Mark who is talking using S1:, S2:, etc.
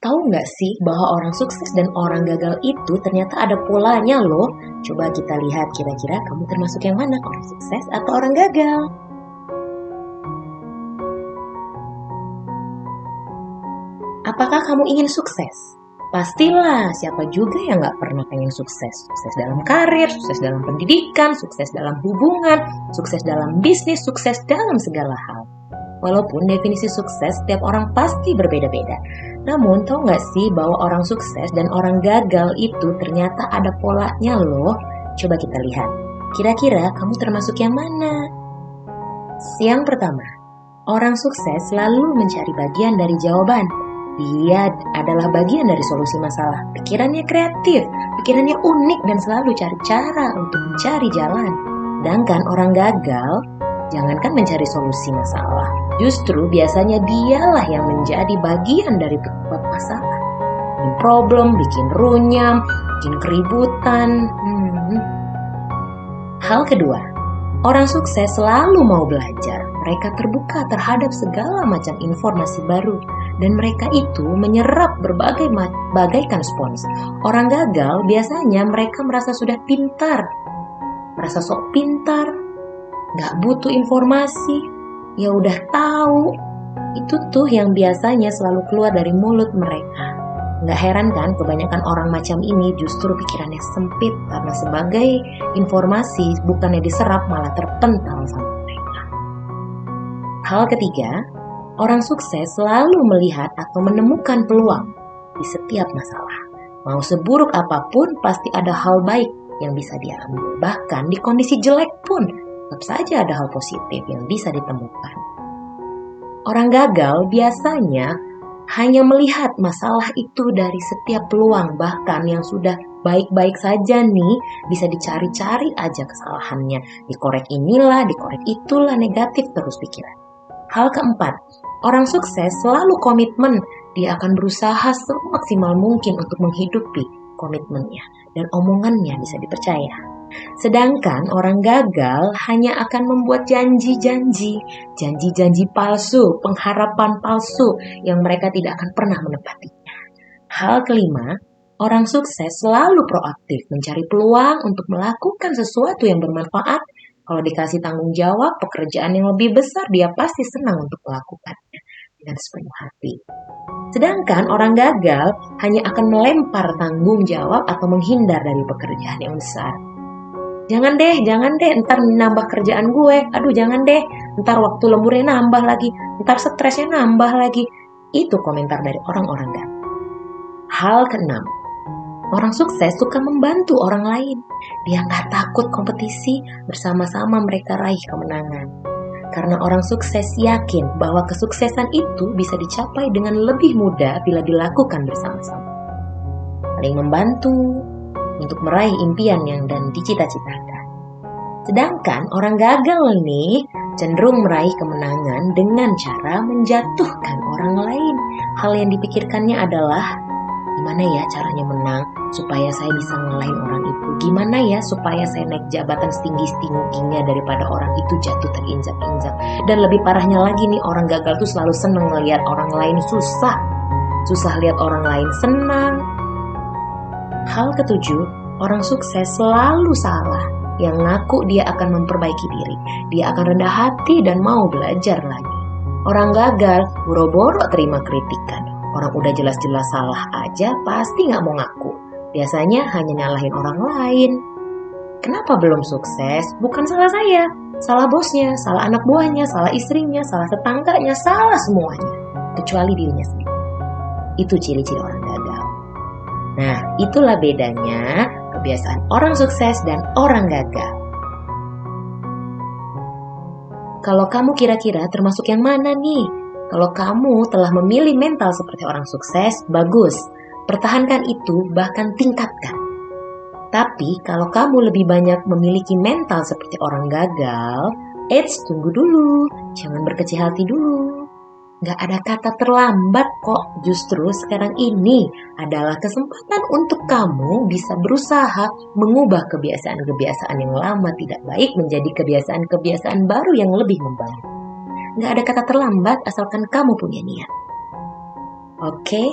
S1: Tahu nggak sih bahwa orang sukses dan orang gagal itu ternyata ada polanya loh? Coba kita lihat kira-kira kamu termasuk yang mana, orang sukses atau orang gagal? Apakah kamu ingin sukses? Pastilah, siapa juga yang gak pernah pengen sukses. Sukses dalam karir, sukses dalam pendidikan, sukses dalam hubungan, sukses dalam bisnis, sukses dalam segala hal. Walaupun definisi sukses setiap orang pasti berbeda-beda. Namun, tahu gak sih bahwa orang sukses dan orang gagal itu ternyata ada polanya loh? Coba kita lihat. Kira-kira kamu termasuk yang mana? Yang pertama, orang sukses selalu mencari bagian dari jawaban. Dia adalah bagian dari solusi masalah. Pikirannya kreatif, pikirannya unik dan selalu cari cara untuk mencari jalan. Sedangkan orang gagal, jangankan mencari solusi masalah, justru biasanya dialah yang menjadi bagian dari penyebab masalah. Bikin problem, bikin runyam, bikin keributan. Hal kedua, orang sukses selalu mau belajar. Mereka terbuka terhadap segala macam informasi baru. Dan mereka itu menyerap bagaikan spons. Orang gagal biasanya mereka merasa sudah pintar. Merasa sok pintar. Gak butuh informasi. Ya udah tahu. Itu tuh yang biasanya selalu keluar dari mulut mereka. Gak heran kan kebanyakan orang macam ini justru pikirannya sempit. Karena sebagai informasi bukannya diserap malah terpental sama mereka. Hal ketiga, orang sukses selalu melihat atau menemukan peluang di setiap masalah. Mau seburuk apapun pasti ada hal baik yang bisa dia ambil. Bahkan di kondisi jelek pun tetap saja ada hal positif yang bisa ditemukan. Orang gagal biasanya hanya melihat masalah itu dari setiap peluang. Bahkan yang sudah baik-baik saja nih bisa dicari-cari aja kesalahannya. Dikorek inilah, dikorek itulah, negatif terus pikiran. Hal keempat, orang sukses selalu komitmen. Dia akan berusaha semaksimal mungkin untuk menghidupi komitmennya dan omongannya bisa dipercaya. Sedangkan orang gagal hanya akan membuat janji-janji palsu, pengharapan palsu yang mereka tidak akan pernah menepatinya. Hal kelima, orang sukses selalu proaktif mencari peluang untuk melakukan sesuatu yang bermanfaat. Kalau dikasih tanggung jawab, pekerjaan yang lebih besar, dia pasti senang untuk melakukannya dengan sepenuh hati. Sedangkan orang gagal hanya akan melempar tanggung jawab atau menghindar dari pekerjaan yang besar. Jangan deh, ntar nambah kerjaan gue. Aduh, jangan deh, ntar waktu lemburnya nambah lagi, ntar stresnya nambah lagi. Itu komentar dari orang-orang gagal. Hal keenam, orang sukses suka membantu orang lain. Dia gak takut kompetisi, bersama-sama mereka raih kemenangan. Karena orang sukses yakin bahwa kesuksesan itu bisa dicapai dengan lebih mudah bila dilakukan bersama-sama. Saling membantu untuk meraih impian yang dan dicita-citakan. Sedangkan orang gagal ini cenderung meraih kemenangan dengan cara menjatuhkan orang lain. Hal yang dipikirkannya adalah, gimana ya caranya menang supaya saya bisa ngalahin orang itu? Gimana ya supaya saya naik jabatan setinggi-tingginya daripada orang itu jatuh terinjak-injak? Dan lebih parahnya lagi nih, orang gagal tuh selalu seneng ngelihat orang lain susah. Susah lihat orang lain senang. Hal ketujuh, orang sukses selalu salah. Yang ngaku dia akan memperbaiki diri. Dia akan rendah hati dan mau belajar lagi. Orang gagal boro-boro terima kritikan. Orang udah jelas-jelas salah aja pasti gak mau ngaku. Biasanya hanya nyalahin orang lain. Kenapa belum sukses? Bukan salah saya. Salah bosnya, salah anak buahnya, salah istrinya, salah tetangganya, salah semuanya. Kecuali dirinya sendiri. Itu ciri-ciri orang gagal. Nah, itulah bedanya kebiasaan orang sukses dan orang gagal. Kalau kamu kira-kira termasuk yang mana nih? Kalau kamu telah memilih mental seperti orang sukses, bagus. Pertahankan itu, bahkan tingkatkan. Tapi kalau kamu lebih banyak memiliki mental seperti orang gagal, tunggu dulu. Jangan berkecil hati dulu. Gak ada kata terlambat kok. Justru sekarang ini adalah kesempatan untuk kamu bisa berusaha mengubah kebiasaan-kebiasaan yang lama tidak baik menjadi kebiasaan-kebiasaan baru yang lebih membangun. Gak ada kata terlambat asalkan kamu punya niat. Oke?